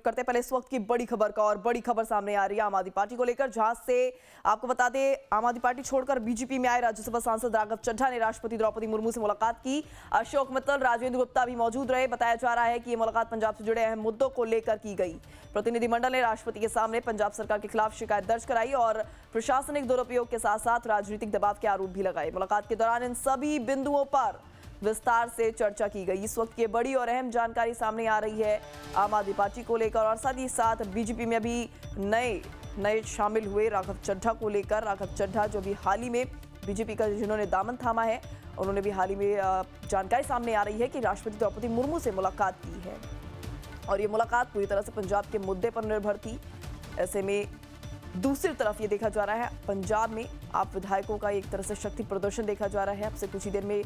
करते हैं पहले इस वक्त की बड़ी खबर का, और बड़ी खबर सामने आ रही है आम आदमी पार्टी को लेकर, जहां से आपको बता दें आम आदमी पार्टी छोड़कर बीजेपी में आए राज्यसभा सांसद राघव चड्ढा ने राष्ट्रपति द्रौपदी मुर्मू से मुलाकात की। अशोक मित्तल, राजेंद्र गुप्ता भी मौजूद रहे। बताया जा रहा है कि ये मुलाकात पंजाब से जुड़े अहम मुद्दों को लेकर की गई। प्रतिनिधिमंडल ने राष्ट्रपति के सामने पंजाब सरकार के खिलाफ शिकायत दर्ज कराई और प्रशासनिक दुरुपयोग के साथ साथ राजनीतिक दबाव के आरोप भी लगाए। मुलाकात के दौरान इन सभी बिंदुओं पर विस्तार से चर्चा की गई। इस वक्त की बड़ी और अहम जानकारी सामने आ रही है आम आदमी पार्टी को लेकर, और साथ ही साथ बीजेपी में भी नए शामिल हुए राघव चड्ढा को लेकर। राघव चड्ढा जो भी हाल ही में बीजेपी का जिन्होंने दामन थामा है, उन्होंने भी हाल ही में जानकारी सामने आ रही है कि राष्ट्रपति द्रौपदी मुर्मू से मुलाकात की है, और ये मुलाकात पूरी तरह से पंजाब के मुद्दे पर निर्भर थी। ऐसे में दूसरी तरफ ये देखा जा रहा है पंजाब में आप विधायकों का एक तरह से शक्ति प्रदर्शन देखा जा रहा है। अब से कुछ ही देर में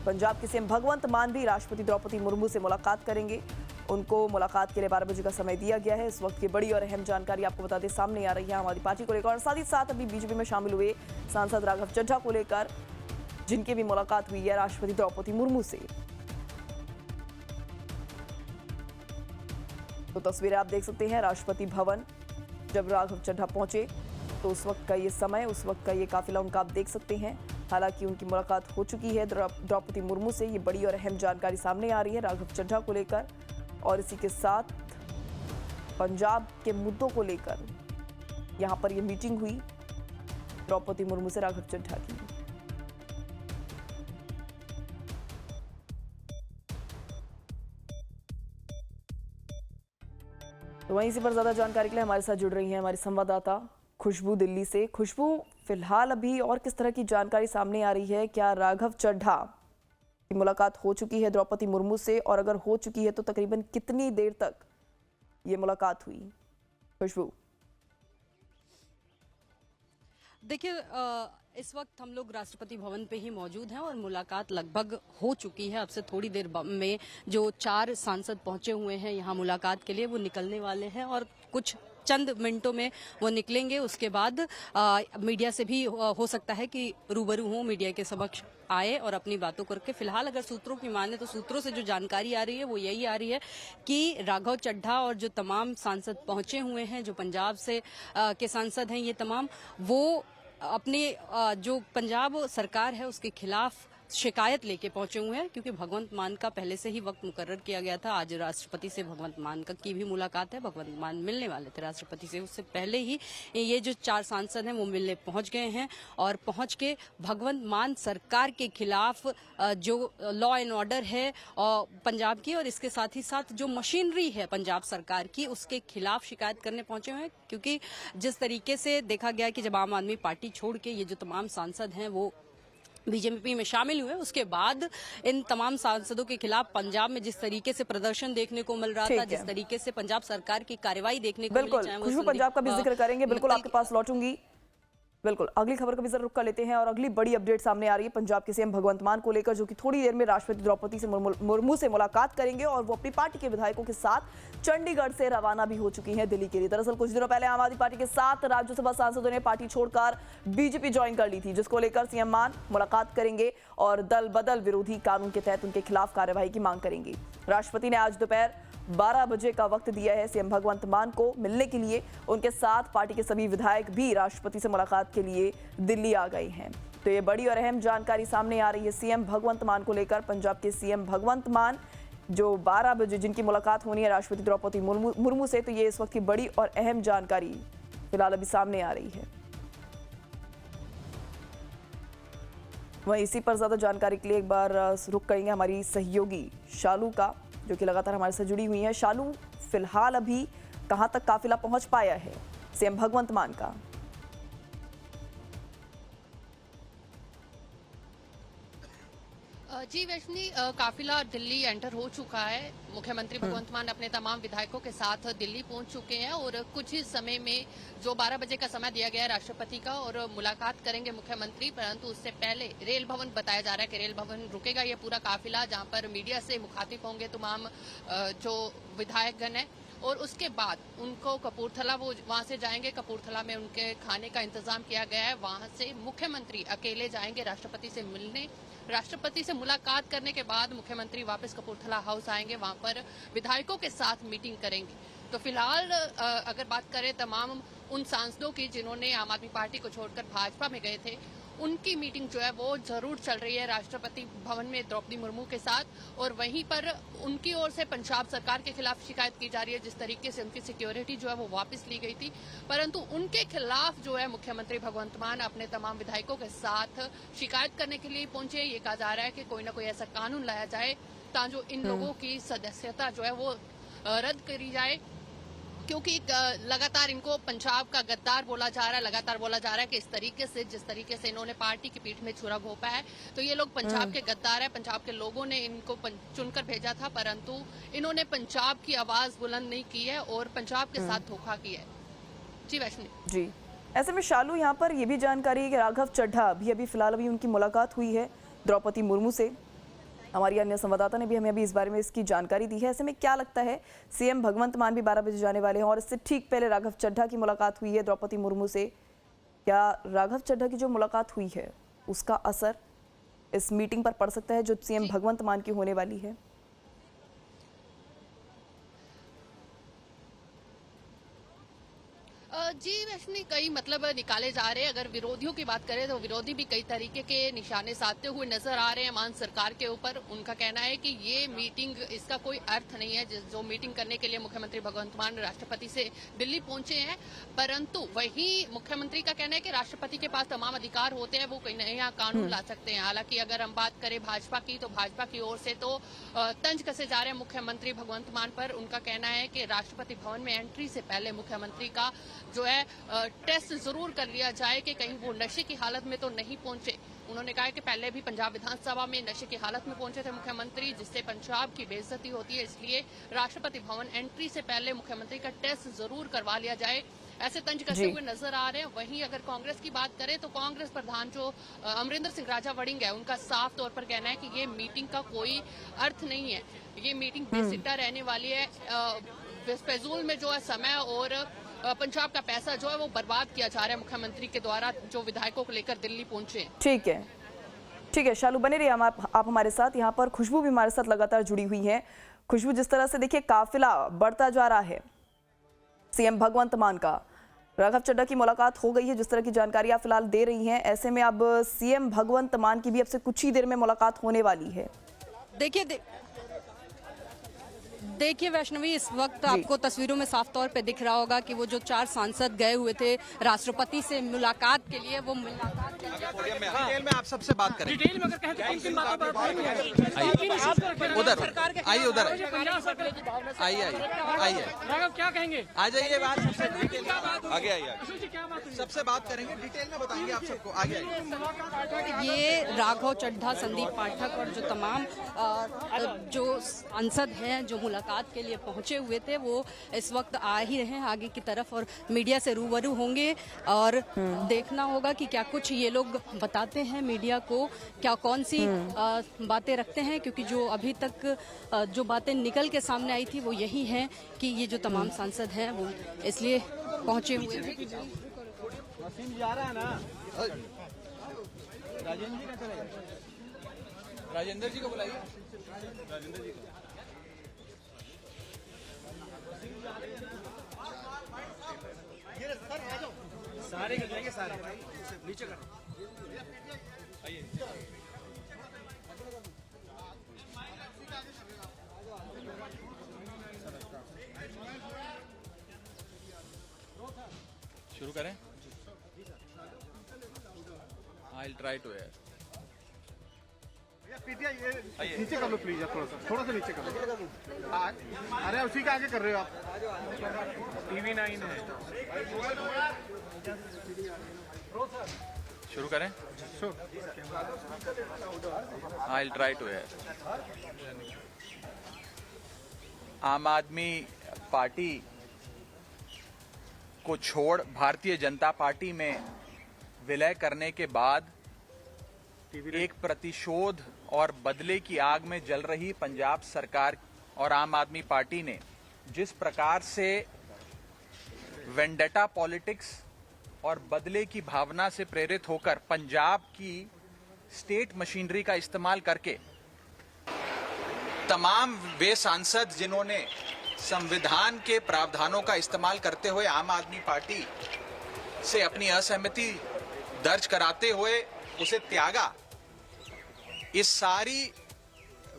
पंजाब के सीएम भगवंत मान भी राष्ट्रपति द्रौपदी मुर्मू से मुलाकात करेंगे। उनको मुलाकात के लिए 12 बजे का समय दिया गया है। इस वक्त की बड़ी और अहम जानकारी आपको बता दें सामने आ रही है आम आदमी पार्टी को लेकर, और साथ ही साथ अभी बीजेपी में शामिल हुए सांसद राघव चड्ढा को लेकर, जिनकी भी मुलाकात हुई है राष्ट्रपति द्रौपदी मुर्मू से। तो तस्वीरें आप देख सकते हैं राष्ट्रपति भवन जब राघव चड्ढा पहुंचे तो उस वक्त का ये समय, उस वक्त का ये काफिला उनका आप देख सकते हैं। हालांकि उनकी मुलाकात हो चुकी है द्रौपदी मुर्मू से। ये बड़ी और अहम जानकारी सामने आ रही है राघव चड्ढा को लेकर, और इसी के साथ पंजाब के मुद्दों को लेकर यहां पर ये मीटिंग हुई द्रौपदी मुर्मू से राघव चड्ढा की। तो वहीं इसी पर ज्यादा जानकारी के लिए हमारे साथ जुड़ रही हैं हमारी संवाददाता खुशबू दिल्ली से। खुशबू, फिलहाल अभी और किस तरह की जानकारी सामने आ रही है? क्या राघव चड्ढा की मुलाकात हो चुकी है द्रौपदी मुर्मू से, और अगर हो चुकी है तो तकरीबन कितनी देर तक ये मुलाकात हुई? खुशबू, देखिए, इस वक्त हम लोग राष्ट्रपति भवन पे ही मौजूद हैं और मुलाकात लगभग हो चुकी है। अब से थोड़ी देर में जो 4 सांसद पहुंचे हुए हैं यहाँ मुलाकात के लिए, वो निकलने वाले हैं और कुछ चंद मिनटों में वो निकलेंगे। उसके बाद मीडिया से भी हो सकता है कि रूबरू हों, मीडिया के समक्ष आए और अपनी बातों करके। फिलहाल अगर सूत्रों की माने तो सूत्रों से जो जानकारी आ रही है वो यही आ रही है कि राघव चड्ढा और जो तमाम सांसद पहुंचे हुए हैं, जो पंजाब से के सांसद हैं, ये तमाम वो अपने जो पंजाब सरकार है उसके खिलाफ शिकायत लेके पहुंचे हुए हैं, क्योंकि भगवंत मान का पहले से ही वक्त मुकर्रर किया गया था। आज राष्ट्रपति से भगवंत मान का की भी मुलाकात है। भगवंत मान मिलने वाले थे राष्ट्रपति से, उससे पहले ही ये जो 4 सांसद हैं वो मिलने पहुंच गए हैं, और पहुंच के भगवंत मान सरकार के खिलाफ जो लॉ एंड ऑर्डर है और पंजाब की, और इसके साथ ही साथ जो मशीनरी है पंजाब सरकार की, उसके खिलाफ शिकायत करने पहुंचे हुए हैं। क्योंकि जिस तरीके से देखा गया कि जब आम आदमी पार्टी छोड़ के ये जो तमाम सांसद हैं वो बीजेपी में शामिल हुए, उसके बाद इन तमाम सांसदों के खिलाफ पंजाब में जिस तरीके से प्रदर्शन देखने को मिल रहा था, जिस तरीके से पंजाब सरकार की कार्रवाई देखने को मिली, चाहे वो पंजाब का भी जिक्र करेंगे, बिल्कुल आपके पास लौटूंगी। बिल्कुल अगली खबर का भी जरा रुख कर लेते हैं, और अगली बड़ी अपडेट सामने आ रही है पंजाब के सीएम भगवंत मान को लेकर, जो कि थोड़ी देर में राष्ट्रपति द्रौपदी से मुर्मू से मुलाकात करेंगे, और वो अपनी पार्टी के विधायकों के साथ चंडीगढ़ से रवाना भी हो चुकी हैं दिल्ली के लिए। दरअसल कुछ दिनों पहले आम आदमी पार्टी के 7 राज्यसभा सांसदों ने पार्टी छोड़कर बीजेपी ज्वाइन कर ली थी, जिसको लेकर सीएम मान मुलाकात करेंगे और दल बदल विरोधी कानून के तहत उनके खिलाफ कार्यवाही की मांग करेंगे। राष्ट्रपति ने आज दोपहर 12 बजे का वक्त दिया है सीएम भगवंत मान को मिलने के लिए। उनके साथ पार्टी के सभी विधायक भी राष्ट्रपति से मुलाकात के लिए दिल्ली आ गए हैं। तो ये बड़ी और अहम जानकारी सामने आ रही है सीएम भगवंत मान को लेकर। पंजाब के सीएम भगवंत मान जो 12 बजे जिनकी मुलाकात होनी है राष्ट्रपति द्रौपदी मुर्मू से, तो ये इस वक्त की बड़ी और अहम जानकारी फिलहाल अभी सामने आ रही है। वहीं इसी पर ज्यादा जानकारी के लिए एक बार रुख करेंगे हमारी सहयोगी शालू का, जो कि लगातार हमारे साथ जुड़ी हुई है। शालू, फिलहाल अभी कहां तक काफिला पहुंच पाया है सीएम भगवंत मान का? जी वैष्णवी, काफिला दिल्ली एंटर हो चुका है। मुख्यमंत्री भगवंत मान अपने तमाम विधायकों के साथ दिल्ली पहुंच चुके हैं, और कुछ ही समय में जो 12 बजे का समय दिया गया है राष्ट्रपति का, और मुलाकात करेंगे मुख्यमंत्री। परंतु उससे पहले रेल भवन बताया जा रहा है कि रेल भवन रुकेगा ये पूरा काफिला, जहां पर मीडिया से मुखातिब होंगे तमाम जो विधायकगण है, और उसके बाद उनको कपूरथला वो वहां से जाएंगे। कपूरथला में उनके खाने का इंतजाम किया गया है। वहां से मुख्यमंत्री अकेले जाएंगे राष्ट्रपति से मिलने। राष्ट्रपति से मुलाकात करने के बाद मुख्यमंत्री वापस कपूरथला हाउस आएंगे, वहां पर विधायकों के साथ मीटिंग करेंगे। तो फिलहाल अगर बात करें तमाम उन सांसदों की जिन्होंने आम आदमी पार्टी को छोड़कर भाजपा में गए थे, उनकी मीटिंग जो है वो जरूर चल रही है राष्ट्रपति भवन में द्रौपदी मुर्मू के साथ, और वहीं पर उनकी ओर से पंजाब सरकार के खिलाफ शिकायत की जा रही है जिस तरीके से उनकी सिक्योरिटी जो है वो वापस ली गई थी। परंतु उनके खिलाफ जो है मुख्यमंत्री भगवंत मान अपने तमाम विधायकों के साथ शिकायत करने के लिए पहुंचे। ये कहा जा रहा है कि कोई ना कोई ऐसा कानून लाया जाए ताकि इन लोगों की सदस्यता जो है वो रद्द करी जाए, क्योंकि लगातार इनको पंजाब का गद्दार बोला जा रहा है। लगातार बोला जा रहा है कि इस तरीके से जिस तरीके से इन्होंने पार्टी की पीठ में छुरा घोंपा है, तो ये लोग पंजाब के गद्दार है। पंजाब के लोगों ने इनको चुनकर भेजा था, परंतु इन्होंने पंजाब की आवाज बुलंद नहीं की है और पंजाब के साथ धोखा किया है। जी वैष्णवी जी, ऐसे में शालू यहाँ पर ये भी जानकारी है कि राघव चड्ढा अभी फिलहाल उनकी मुलाकात हुई है द्रौपदी मुर्मू से। हमारी अन्य संवाददाता ने भी हमें अभी इस बारे में इसकी जानकारी दी है। ऐसे में क्या लगता है, सीएम भगवंत मान भी 12 बजे जाने वाले हैं और इससे ठीक पहले राघव चड्ढा की मुलाकात हुई है द्रौपदी मुर्मू से। क्या राघव चड्ढा की जो मुलाकात हुई है उसका असर इस मीटिंग पर पड़ सकता है जो सीएम भगवंत मान की होने वाली है? जी वैष्णवी, कई मतलब निकाले जा रहे हैं। अगर विरोधियों की बात करें तो विरोधी भी कई तरीके के निशाने साधते हुए नजर आ रहे हैं मान सरकार के ऊपर। उनका कहना है कि ये मीटिंग, इसका कोई अर्थ नहीं है जो मीटिंग करने के लिए मुख्यमंत्री भगवंत मान राष्ट्रपति से दिल्ली पहुंचे हैं। परंतु वही मुख्यमंत्री का कहना है कि राष्ट्रपति के पास तमाम अधिकार होते हैं, वो कोई नया कानून ला सकते हैं। हालांकि अगर हम बात करें भाजपा की, तो भाजपा की ओर से तो तंज कसे जा रहे हैं मुख्यमंत्री भगवंत मान पर। उनका कहना है कि राष्ट्रपति भवन में एंट्री से पहले मुख्यमंत्री का जो है टेस्ट जरूर कर लिया जाए कि कहीं वो नशे की हालत में तो नहीं पहुंचे। उन्होंने कहा कि पहले भी पंजाब विधानसभा में नशे की हालत में पहुंचे थे मुख्यमंत्री, जिससे पंजाब की बेइज्जती होती है। इसलिए राष्ट्रपति भवन एंट्री से पहले मुख्यमंत्री का टेस्ट जरूर करवा लिया जाए, ऐसे तंज कसते हुए नजर आ रहे हैं। वहीं अगर कांग्रेस की बात करें तो कांग्रेस प्रधान जो अमरिंदर सिंह राजा वड़िंग है, उनका साफ तौर पर कहना है कि ये मीटिंग का कोई अर्थ नहीं है। ये मीटिंग बेसिट्टा रहने वाली है। फिजूल में जो है समय और पंजाब का पैसा जो है वो बर्बाद किया जा रहा है मुख्यमंत्री के द्वारा, जो विधायकों को लेकर दिल्ली पहुंचे। ठीक है शालू, बने रहिए आप हमारे साथ। यहाँ पर खुशबू भी हमारे साथ लगातार जुड़ी हुई है। खुशबू, जिस तरह से देखिए काफिला बढ़ता जा रहा है सीएम भगवंत मान का, राघव चड्ढा की मुलाकात हो गई है, जिस तरह की जानकारी आप फिलहाल दे रही हैं, ऐसे में अब सीएम भगवंत मान की भी अब से कुछ ही देर में मुलाकात होने वाली है। देखिए वैष्णवी, इस वक्त आपको तस्वीरों में साफ तौर पे दिख रहा होगा कि वो जो 4 सांसद गए हुए थे राष्ट्रपति से मुलाकात के लिए, वो मुलाकात डिटेल में आप सबसे बात करें। डिटेल में अगर कहें तो किन बातों पर बात करें? उधर आइए, उधर आइए, राघव क्या कहेंगे? आ जाइए, बात सबसे डिटेल में आगे आइए। क्या बात हुई? सबसे बात करेंगे, डिटेल में बताएंगे आप सबको। आगे आइए। ये राघव चड्ढा, संदीप पाठक और जो तमाम जो सांसद हैं जो मुलाकात के लिए पहुंचे हुए थे, वो इस वक्त आ ही रहे हैं आगे की तरफ और मीडिया से रूबरू होंगे और देखना होगा कि क्या कुछ ये लोग बताते हैं मीडिया को, क्या कौन सी बातें रखते हैं, क्योंकि जो अभी तक जो बातें निकल के सामने आई थी वो यही है कि ये जो तमाम सांसद हैं वो इसलिए पहुंचे हुए हैं। राजेंद्र जी को बुलाइए। सारे गिर जाएंगे, सारे नीचे कर। शुरू करें। आई विल ट्राई टू नीचे कर लो प्लीज, थोड़ा सा नीचे कर लो। अरे उसी के आगे कर रहे हो आप। TV9 है। शुरू करें। आई विल ट्राई टू आम आदमी पार्टी को छोड़ भारतीय जनता पार्टी में विलय करने के बाद एक प्रतिशोध और बदले की आग में जल रही पंजाब सरकार और आम आदमी पार्टी ने जिस प्रकार से वेंडेटा पॉलिटिक्स और बदले की भावना से प्रेरित होकर पंजाब की स्टेट मशीनरी का इस्तेमाल करके तमाम वे सांसद जिन्होंने संविधान के प्रावधानों का इस्तेमाल करते हुए आम आदमी पार्टी से अपनी असहमति दर्ज कराते हुए उसे त्यागा। इस सारी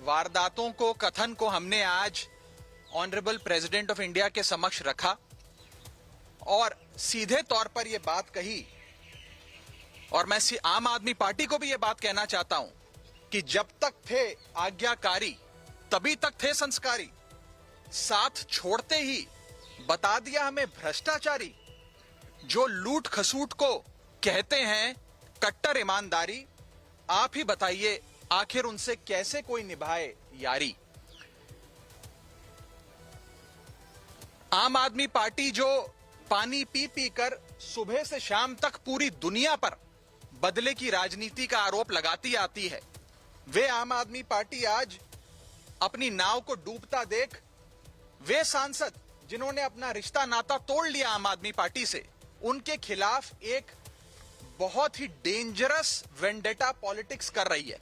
वारदातों को, कथन को हमने आज ऑनरेबल प्रेसिडेंट ऑफ इंडिया के समक्ष रखा और सीधे तौर पर यह बात कही, और मैं आम आदमी पार्टी को भी यह बात कहना चाहता हूं कि जब तक थे आज्ञाकारी तभी तक थे संस्कारी। साथ छोड़ते ही बता दिया हमें भ्रष्टाचारी। जो लूट खसूट को कहते हैं कट्टर ईमानदारी, आप ही बताइए आखिर उनसे कैसे कोई निभाए यारी। आम आदमी पार्टी जो पानी पी पी कर सुबह से शाम तक पूरी दुनिया पर बदले की राजनीति का आरोप लगाती आती है, वे आम आदमी पार्टी आज अपनी नाव को डूबता देख, वे सांसद जिन्होंने अपना रिश्ता नाता तोड़ लिया आम आदमी पार्टी से, उनके खिलाफ एक बहुत ही डेंजरस वेंडेटा पॉलिटिक्स कर रही है।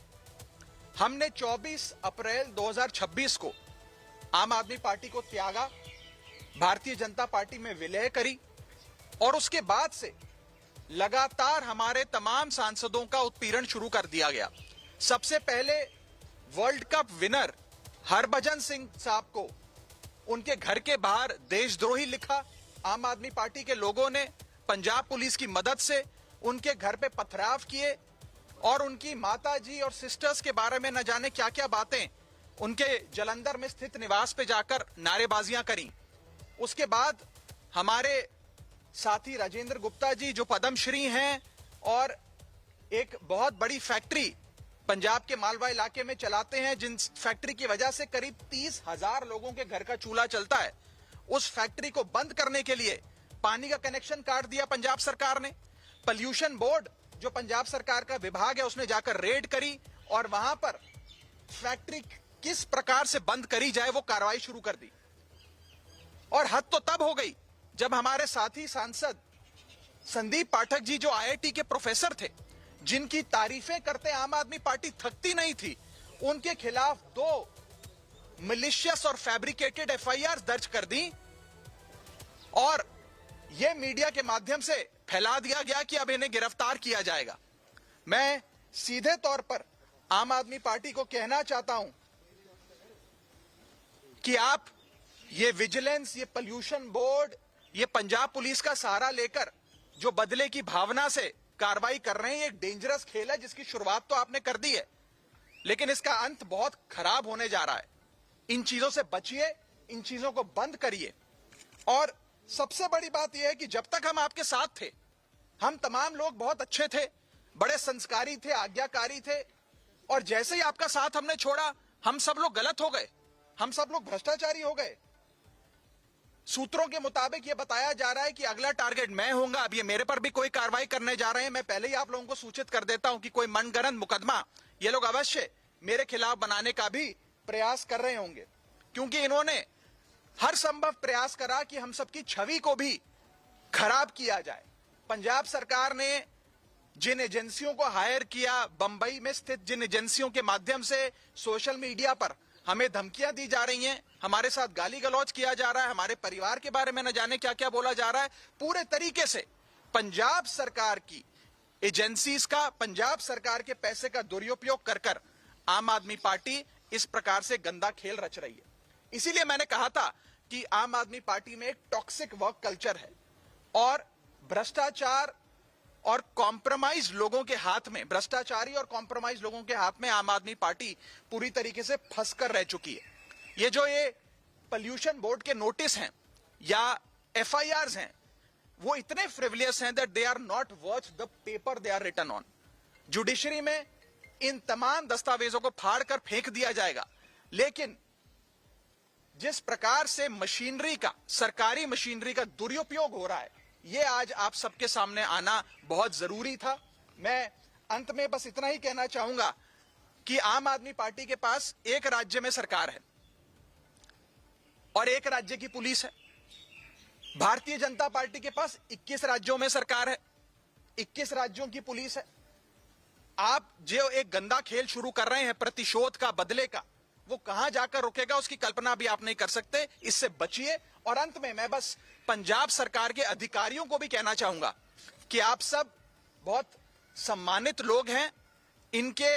हमने 24 अप्रैल 2026 को आम आदमी पार्टी को त्यागा, भारतीय जनता पार्टी में विलय करी और उसके बाद से लगातार हमारे तमाम सांसदों का उत्पीड़न शुरू कर दिया गया। सबसे पहले world cup winner Harbhajan Singh साहब को उनके घर के बाहर देशद्रोही लिखा। आम आदमी पार्टी के लोगों ने पंजाब पुलिस की मदद से उनके घर पे पथराव किए और उनकी माताजी और सिस्टर्स के बारे में न जाने क्या क्या बातें उनके जलंधर में स्थित निवास पे जाकर नारेबाजियां करी। उसके बाद हमारे साथी राजेंद्र गुप्ता जी जो पद्मश्री हैं और एक बहुत बड़ी फैक्ट्री पंजाब के मालवा इलाके में चलाते हैं, जिन फैक्ट्री की वजह से करीब 30,000 लोगों के घर का चूल्हा चलता है, उस फैक्ट्री को बंद करने के लिए पानी का कनेक्शन काट दिया पंजाब सरकार ने। पोल्यूशन बोर्ड जो पंजाब सरकार का विभाग है उसने जाकर रेड करी और वहां पर फैक्ट्री किस प्रकार से बंद करी जाए वो कार्रवाई शुरू कर दी। और हद तो तब हो गई जब हमारे साथी सांसद संदीप पाठक जी जो आईआईटी के प्रोफेसर थे, जिनकी तारीफें करते आम आदमी पार्टी थकती नहीं थी, उनके खिलाफ 2 मिलिशियस और फैब्रिकेटेड एफआईआर दर्ज कर दी और यह मीडिया के माध्यम से फैला दिया गया कि अब इन्हें गिरफ्तार किया जाएगा। मैं सीधे तौर पर आम आदमी पार्टी को कहना चाहता हूं कि आप ये विजिलेंस, ये पोल्यूशन बोर्ड, ये पंजाब पुलिस का सहारा लेकर जो बदले की भावना से कार्रवाई कर रहे हैं, ये डेंजरस खेल है जिसकी शुरुआत तो आपने कर दी है, लेकिन इसका अंत बहुत खराब होने जा रहा है। इन चीजों से बचिए, इन चीजों को बंद करिए। और सबसे बड़ी बात यह है कि जब तक हम आपके साथ थे, हम तमाम लोग बहुत अच्छे थे, बड़े संस्कारी थे, आज्ञाकारी थे, और जैसे ही आपका साथ हमने छोड़ा, हम सब लोग गलत हो गए, हम सब लोग भ्रष्टाचारी हो गए। सूत्रों के मुताबिक यह बताया जा रहा है कि अगला टारगेट मैं होऊंगा। अब ये मेरे पर भी कोई कार्रवाई करने जा रहे हैं। मैं पहले ही आप लोगों को सूचित कर देता हूं कि कोई मनगढ़ंत मुकदमा ये लोग अवश्य मेरे खिलाफ बनाने का भी प्रयास कर रहे होंगे, क्योंकि इन्होंने हर संभव प्रयास करा कि हम सबकी छवि को भी खराब किया जाए। पंजाब सरकार ने जिन एजेंसियों को हायर किया, बंबई में स्थित जिन एजेंसियों के माध्यम से सोशल मीडिया पर हमें धमकियां दी जा रही हैं, हमारे साथ गाली गलौज किया जा रहा है, हमारे परिवार के बारे में न जाने क्या क्या बोला जा रहा है, पूरे तरीके से पंजाब सरकार की एजेंसीज का, पंजाब सरकार के पैसे का दुरुपयोग कर कर आम आदमी पार्टी इस प्रकार से गंदा खेल रच रही है। इसीलिए मैंने कहा था कि आम आदमी पार्टी में एक टॉक्सिक वर्क कल्चर है और भ्रष्टाचार और कॉम्प्रोमाइज लोगों के हाथ में, भ्रष्टाचारी और कॉम्प्रोमाइज लोगों के हाथ में आम आदमी पार्टी पूरी तरीके से फंसकर रह चुकी है। ये पोल्यूशन बोर्ड के नोटिस हैं या एफआईआर्स हैं, वो इतने फ्रिवलियस हैं that they are not worth the paper they are written on. Judiciary में इन तमाम दस्तावेजों को फाड़ कर फेंक दिया जाएगा, लेकिन जिस प्रकार से मशीनरी का, सरकारी मशीनरी का दुरुपयोग हो रहा है, ये आज आप सबके सामने आना बहुत जरूरी था। मैं अंत में बस इतना ही कहना चाहूंगा कि आम आदमी पार्टी के पास एक राज्य में सरकार है और एक राज्य की पुलिस है। भारतीय जनता पार्टी के पास 21 राज्यों में सरकार है, 21 राज्यों की पुलिस है। आप जो एक गंदा खेल शुरू कर रहे हैं प्रतिशोध का, बदले का, वो कहां जाकर रुकेगा उसकी कल्पना भी आप नहीं कर सकते। इससे बचिए। और अंत में मैं बस पंजाब सरकार के अधिकारियों को भी कहना चाहूंगा कि आप सब बहुत सम्मानित लोग हैं। इनके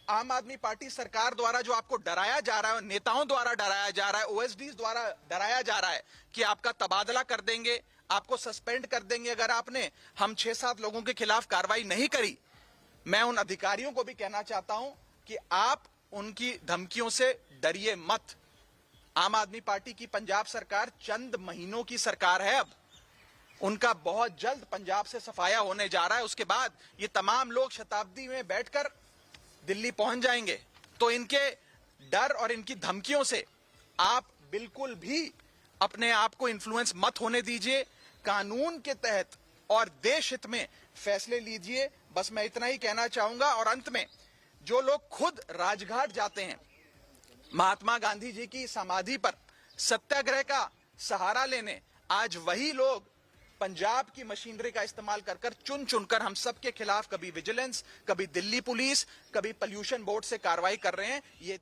आम आदमी पार्टी सरकार द्वारा जो आपको डराया जा रहा है, नेताओं द्वारा डराया जा रहा है, ओएसडी द्वारा डराया जा रहा है कि आपका तबादला कर देंगे, आपको सस्पेंड कर देंगे अगर आपने हम 6-7 लोगों के खिलाफ कार्रवाई नहीं करी। मैं उन अधिकारियों को भी कहना चाहता हूं कि आप उनकी धमकियों से डरिए मत। आम आदमी पार्टी की पंजाब सरकार चंद महीनों की सरकार है। अब उनका बहुत जल्द पंजाब से सफाया होने जा रहा है। उसके बाद ये तमाम लोग शताब्दी में बैठकर दिल्ली पहुंच जाएंगे। तो इनके डर और इनकी धमकियों से आप बिल्कुल भी अपने आप को इन्फ्लुएंस मत होने दीजिए। कानून के तहत और देश हित में फैसले लीजिए। बस मैं इतना ही कहना चाहूंगा। और अंत में जो लोग खुद राजघाट जाते हैं महात्मा गांधी जी की समाधि पर सत्याग्रह का सहारा लेने, आज वही लोग पंजाब की मशीनरी का इस्तेमाल कर चुन चुनकर हम सब के खिलाफ कभी विजिलेंस, कभी दिल्ली पुलिस, कभी पोल्यूशन बोर्ड से कार्रवाई कर रहे हैं। ये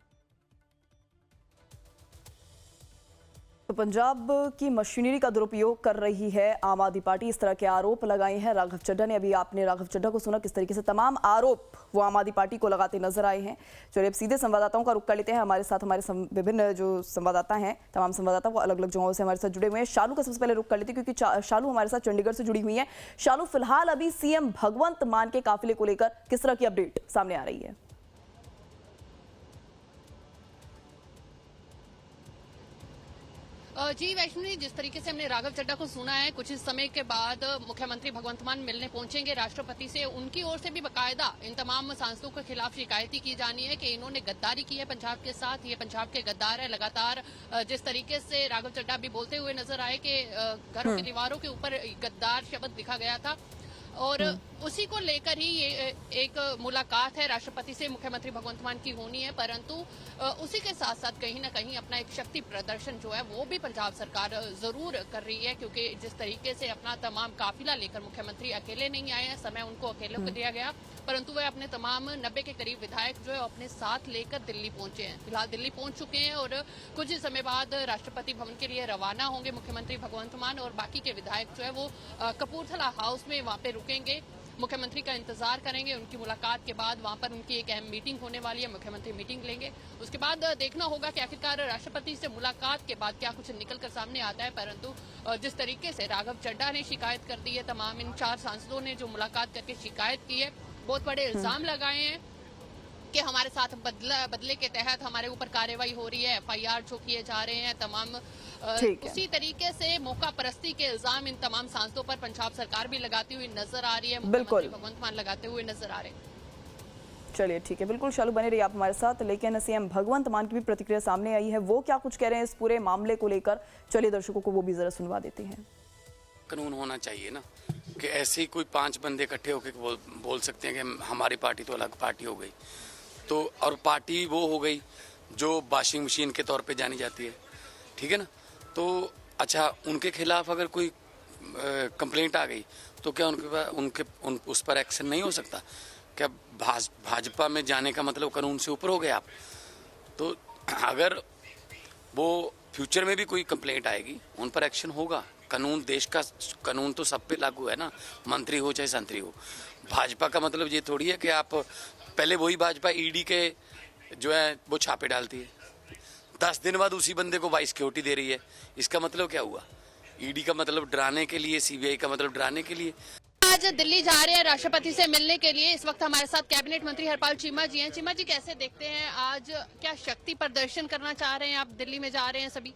तो पंजाब की मशीनरी का दुरुपयोग कर रही है आम आदमी पार्टी, इस तरह के आरोप लगाए हैं राघव चड्ढा ने। अभी आपने राघव चड्ढा को सुना, किस तरीके से तमाम आरोप वो आम आदमी पार्टी को लगाते नजर आए हैं। चलिए अब सीधे संवाददाताओं का रुख कर लेते हैं। हमारे साथ हमारे विभिन्न जो संवाददाता हैं, तमाम संवाददाता वो अलग अलग जगहों से हमारे साथ जुड़े हुए हैं। शालू का सबसे पहले रुख कर लेते हैं क्योंकि शालू हमारे साथ चंडीगढ़ से जुड़ी हुई है। शालू, फिलहाल अभी सीएम भगवंत मान के काफिले को लेकर किस तरह की अपडेट सामने आ रही है? जी वैष्णवी, जिस तरीके से हमने राघव चड्ढा को सुना है, कुछ इस समय के बाद मुख्यमंत्री भगवंत मान मिलने पहुंचेंगे राष्ट्रपति से। उनकी ओर से भी बकायदा इन तमाम सांसदों के खिलाफ शिकायत की जानी है कि इन्होंने गद्दारी की है पंजाब के साथ, ये पंजाब के गद्दार है। लगातार जिस तरीके से राघव चड्ढा भी बोलते हुए नजर आए कि घरों की दीवारों के ऊपर गद्दार शब्द लिखा गया था। और उसी को लेकर ही ये एक मुलाकात है राष्ट्रपति से मुख्यमंत्री भगवंत मान की होनी है। परंतु उसी के साथ साथ कहीं ना कहीं अपना एक शक्ति प्रदर्शन जो है वो भी पंजाब सरकार जरूर कर रही है, क्योंकि जिस तरीके से अपना तमाम काफिला लेकर मुख्यमंत्री अकेले नहीं आए हैं, समय उनको अकेले को दिया गया, परंतु वह अपने तमाम 90 के करीब विधायक जो है अपने साथ लेकर दिल्ली पहुंचे हैं। फिलहाल दिल्ली पहुंच चुके हैं और कुछ ही समय बाद राष्ट्रपति भवन के लिए रवाना होंगे मुख्यमंत्री भगवंत मान, और बाकी के विधायक जो है वो कपूरथला हाउस में वहां पे रुकेंगे, मुख्यमंत्री का इंतजार करेंगे। उनकी मुलाकात के बाद वहां पर उनकी एक अहम मीटिंग होने वाली है, मुख्यमंत्री मीटिंग लेंगे। उसके बाद देखना होगा कि आखिरकार राष्ट्रपति से मुलाकात के बाद क्या कुछ निकल कर सामने आता है। परंतु जिस तरीके से राघव चड्ढा ने शिकायत कर दी है, तमाम इन 4 सांसदों ने जो मुलाकात करके शिकायत की है, बहुत बड़े इल्जाम लगाए हैं कि हमारे साथ बदले के तहत हमारे ऊपर कार्रवाई हो रही है, FIR जो किए जा रहे हैं तमाम। उसी तरीके से मौका परस्ती के इल्जाम इन तमाम सांसदों पर पंजाब सरकार भी लगाती हुई नजर आ रही है, मुख्यमंत्री भगवंत मान लगाते हुए नजर आ रहे हैं। चलिए ठीक है, बिल्कुल शालू बने रहिए आप हमारे साथ। लेकिन सीएम भगवंत मान की भी प्रतिक्रिया सामने आई है, वो क्या कुछ कह रहे हैं इस पूरे मामले को लेकर, चलिए दर्शकों को वो भी जरा सुनवा देते हैं। कानून होना चाहिए ना कि ऐसे ही कोई 5 बंदे इकट्ठे होकर बोल सकते हैं कि हमारी पार्टी तो अलग पार्टी हो गई, तो और पार्टी वो हो गई जो वॉशिंग मशीन के तौर पे जानी जाती है, ठीक है ना। तो अच्छा, उनके खिलाफ अगर कोई कंप्लेंट आ गई तो क्या उस पर एक्शन नहीं हो सकता? क्या भाजपा में जाने का मतलब कानून से ऊपर हो गए आप? तो अगर वो फ्यूचर में भी कोई कंप्लेंट आएगी उन पर एक्शन होगा। कानून, देश का कानून तो सब पे लागू है ना, मंत्री हो चाहे संतरी हो। भाजपा का मतलब ये थोड़ी है कि आप पहले वही भाजपा ईडी के जो है वो छापे डालती है, 10 दिन बाद उसी बंदे को वाइस सिक्योरिटी दे रही है। इसका मतलब क्या हुआ? ईडी का मतलब डराने के लिए, सीबीआई का मतलब डराने के लिए। आज दिल्ली जा रहे हैं राष्ट्रपति से मिलने के लिए। इस वक्त हमारे साथ कैबिनेट मंत्री हरपाल चीमा जी हैं। चीमा जी, कैसे देखते हैं आज, क्या शक्ति प्रदर्शन करना चाह रहे हैं आप? दिल्ली में जा रहे हैं सभी।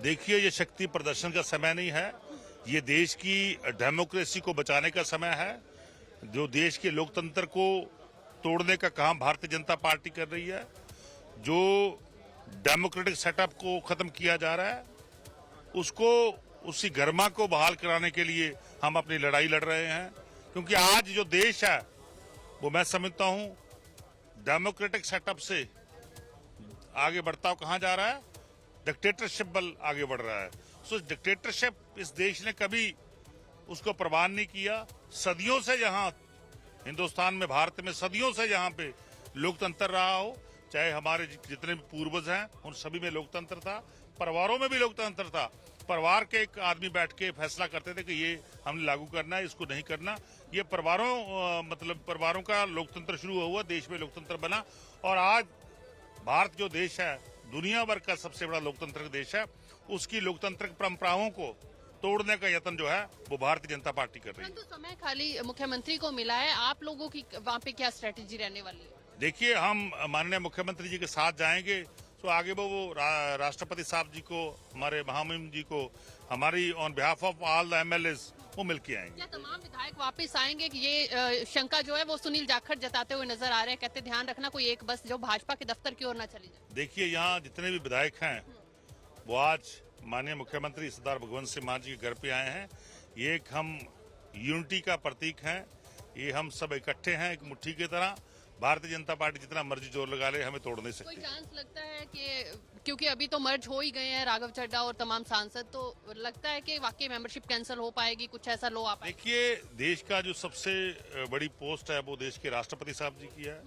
देखिए, ये शक्ति प्रदर्शन का समय नहीं है, ये देश की डेमोक्रेसी को बचाने का समय है। जो देश के लोकतंत्र को तोड़ने का काम भारतीय जनता पार्टी कर रही है, जो डेमोक्रेटिक सेटअप को खत्म किया जा रहा है, उसको, उसी गर्मा को बहाल कराने के लिए हम अपनी लड़ाई लड़ रहे हैं। क्योंकि आज जो देश है वो मैं समझता हूं डेमोक्रेटिक सेटअप से आगे बढ़ता हुआ कहां जा रहा है? डिक्टेटरशिप बल आगे बढ़ रहा है। सो डिक्टेटरशिप इस देश ने कभी उसको प्रवान नहीं किया। सदियों से यहाँ हिंदुस्तान में, भारत में सदियों से यहाँ पे लोकतंत्र रहा हो, चाहे हमारे जितने भी पूर्वज हैं उन सभी में लोकतंत्र था, परिवारों में भी लोकतंत्र था। परिवार के एक आदमी बैठ के फैसला करते थे कि ये हमने लागू करना है, इसको नहीं करना। ये परिवारों का लोकतंत्र शुरू हुआ, देश में लोकतंत्र बना और आज भारत जो देश है दुनिया भर का सबसे बड़ा लोकतंत्र देश है, उसकी लोकतांत्रिक परंपराओं को तोड़ने का यत्न जो है वो भारतीय जनता पार्टी कर रही है। परंतु समय खाली मुख्यमंत्री को मिला है, आप लोगों की वहाँ पे क्या स्ट्रेटेजी रहने वाली है? देखिए, हम माननीय मुख्यमंत्री जी के साथ जाएंगे तो आगे वो राष्ट्रपति साहब जी को, हमारे महामहिम जी को, हमारी on behalf of all the MLAs वो मिल के आएंगे। क्या तमाम विधायक वापस आएंगे कि ये शंका जो है वो सुनील जाखड़ जताते हुए नजर आ रहे हैं, कहते ध्यान रखना कोई एक बस जो भाजपा के दफ्तर की ओर न चली जाए? देखिए, यहाँ जितने भी विधायक हैं वो आज माननीय मुख्यमंत्री सरदार भगवंत सिंह मान जी के घर पे आए हैं। ये एक हम यूनिटी का प्रतीक है, ये हम सब इकट्ठे हैं एक मुट्ठी की तरह। भारतीय जनता पार्टी जितना मर्जी जोर लगा ले, हमें तोड़ नहीं कोई सकती। चांस लगता है कि क्योंकि अभी तो मर्ज हो ही गए हैं राघव चड्ढा और तमाम सांसद, तो लगता है कि वाकई मेंबरशिप कैंसिल हो पाएगी, कुछ ऐसा लो आ पाएगा? देखिए, देश का जो सबसे बड़ी पोस्ट है वो देश के राष्ट्रपति साहब जी की है,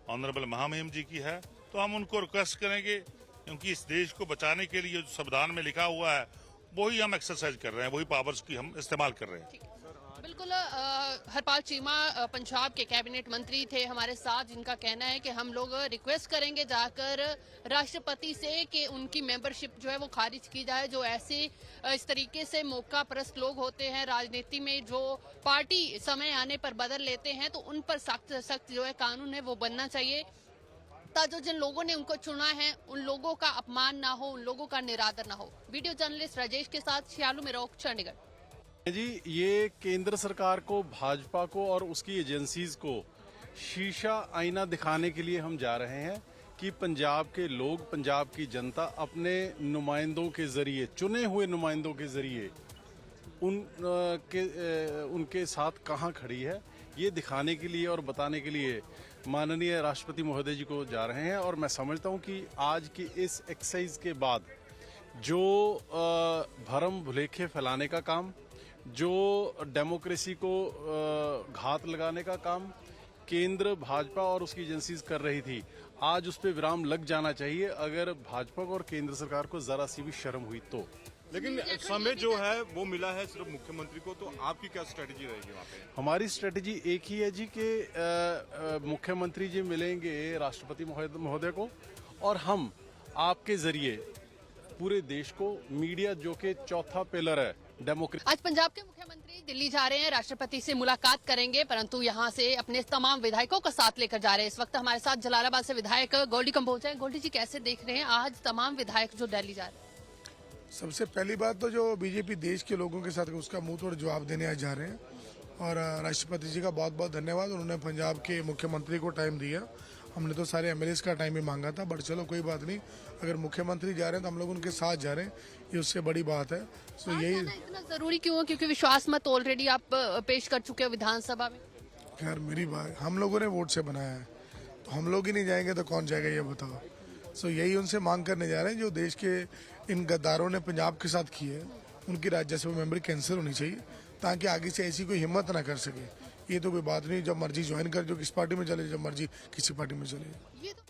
ऑनरेबल महामहिम जी की है। तो हम उनको रिक्वेस्ट करेंगे, क्योंकि इस देश को बचाने के लिए जो संविधान में लिखा हुआ है वही हम एक्सरसाइज कर रहे हैं, वही पावर्स की हम इस्तेमाल कर रहे हैं। बिल्कुल। हरपाल चीमा पंजाब के कैबिनेट मंत्री थे हमारे साथ, जिनका कहना है कि हम लोग रिक्वेस्ट करेंगे जाकर राष्ट्रपति से कि उनकी मेंबरशिप जो है वो खारिज की जाए। जो ऐसे इस तरीके से मौका परस्त लोग होते हैं राजनीति में, जो पार्टी समय आने पर बदल लेते हैं, तो उन पर सख्त जो है कानून है वो बनना चाहिए, ताकि जिन लोगों ने उनको चुना है उन लोगों का अपमान ना हो, उन लोगों का निरादर ना हो। वीडियो जर्नलिस्ट राजेश के साथ श्यालू मेरोक, चंडीगढ़। जी, ये केंद्र सरकार को, भाजपा को और उसकी एजेंसीज को शीशा आईना दिखाने के लिए हम जा रहे हैं कि पंजाब के लोग, पंजाब की जनता अपने नुमाइंदों के जरिए, चुने हुए नुमाइंदों के जरिए उनके साथ कहाँ खड़ी है, ये दिखाने के लिए और बताने के लिए माननीय राष्ट्रपति महोदय जी को जा रहे हैं। और मैं समझता हूँ कि आज की इस एक्सरसाइज के बाद जो भरम भुलेखे फैलाने का काम, जो डेमोक्रेसी को घात लगाने का काम केंद्र, भाजपा और उसकी एजेंसीज कर रही थी, आज उस पर विराम लग जाना चाहिए। अगर भाजपा को और केंद्र सरकार को जरा सी भी शर्म हुई तो। लेकिन समय जो है वो मिला है सिर्फ मुख्यमंत्री को, तो आपकी क्या स्ट्रेटेजी रहेगी वहाँ पे? हमारी स्ट्रेटेजी एक ही है जी कि मुख्यमंत्री जी मिलेंगे राष्ट्रपति महोदय को, और हम आपके जरिए पूरे देश को, मीडिया जो कि चौथा पिलर है डेमोक्रेसी। आज पंजाब के मुख्यमंत्री दिल्ली जा रहे हैं, राष्ट्रपति से मुलाकात करेंगे, परंतु यहां से अपने तमाम विधायकों का साथ लेकर जा रहे हैं। इस वक्त हमारे साथ जलालाबाद से विधायक गोल्डी कंबोज हैं। गोल्डी जी, कैसे देख रहे हैं आज तमाम विधायक जो दिल्ली जा रहे हैं? सबसे पहली बात तो जो बीजेपी देश के लोगों के साथ उसका मुंह तोड़ जवाब देने आज जा रहे हैं, और राष्ट्रपति जी का बहुत बहुत धन्यवाद। उन्होंने पंजाब के मुख्यमंत्री को टाइम दिया, हमने तो सारे एमएलएस का टाइम भी मांगा था, बट चलो कोई बात नहीं, अगर मुख्यमंत्री जा रहे हैं तो हम लोग उनके साथ जा रहे हैं, ये उससे बड़ी बात है। तो यही इतना जरूरी क्यों है? क्योंकि विश्वास मत ऑलरेडी आप पेश कर चुके हो विधानसभा में। खैर, मेरी बात, हम लोगों ने वोट से बनाया है, तो हम लोग ही नहीं जाएंगे तो कौन जाएगा ये बताओ। सो यही उनसे मांग करने जा रहे हैं, जो देश के इन गद्दारों ने पंजाब के साथ की है, उनकी राज्यसभा मेंबरी कैंसिल होनी चाहिए, ताकि आगे से ऐसी कोई हिम्मत ना कर सके। ये तो कोई बात नहीं, जब मर्जी ज्वाइन कर, जो किस पार्टी में चले, जब मर्जी किसी पार्टी में चले। ये तो